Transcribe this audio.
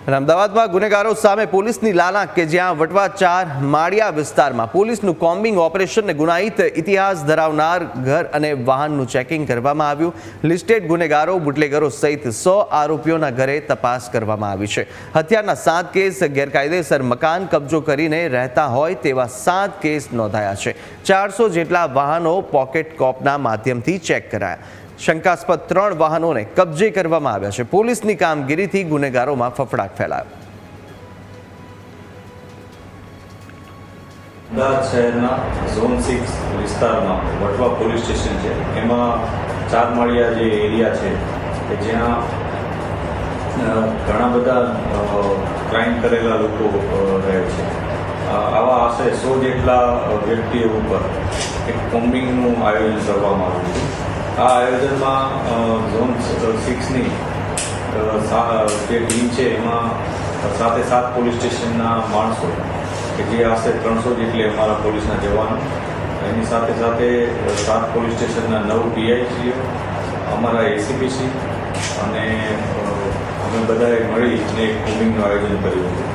અમદાવાદમાં ગુનેગારો સામે પોલીસની લાલાક કે જ્યાં વટવા 4 માળિયા વિસ્તારમાં પોલીસનું કોમ્બિંગ ઓપરેશનને ગુનાહિત ઇતિહાસ ધરાવનાર ઘર અને વાહનનું ચેકિંગ કરવામાં આવ્યું। લિસ્ટેડ ગુનેગારો બુટલેગરો સહિત 100 આરોપીઓના ઘરે તપાસ કરવામાં આવી છે। હત્યાના 7 કેસ, ગેરકાયદેસર મકાન કબજો કરીને રહેતા હોય તેવા 7 કેસ નોંધાયા છે। 400 જેટલા વાહનો પોકેટ કોપના માધ્યમથી ચેક કરાયા। શંકાસ્પદ 3 વાહનોને કબજે કરવામાં આવ્યા છે। પોલીસની કામગીરીથી ગુનેગારોમાં ફફડાટ ફેલાયો। અમદાવાદ શહેરના ઝોન 6 વિસ્તારમાં વટવા પોલીસ સ્ટેશન છે, એમાં 4 માળિયા જે એરિયા છે કે જ્યાં ઘણા બધા ક્રાઇમ કરેલા લોકો રહે છે। આવા આશરે 100 જેટલા વ્યક્તિઓ ઉપર એક કોમ્બિંગનું આયોજન કરવામાં આવ્યું છે। આ આયોજનમાં ઝોન 6ની જે ટીમ છે એમાં સાથે 7 પોલીસ સ્ટેશનના માણસો કે જે આશરે 300 જેટલી અમારા પોલીસના જવાનો, એની સાથે સાથે 7 પોલીસ સ્ટેશનના 9 પીઆઈસીઓ, અમારા એસીપીસી અને અમે બધાએ મળીને એક કોમ્બિંગનું આયોજન કર્યું હતું।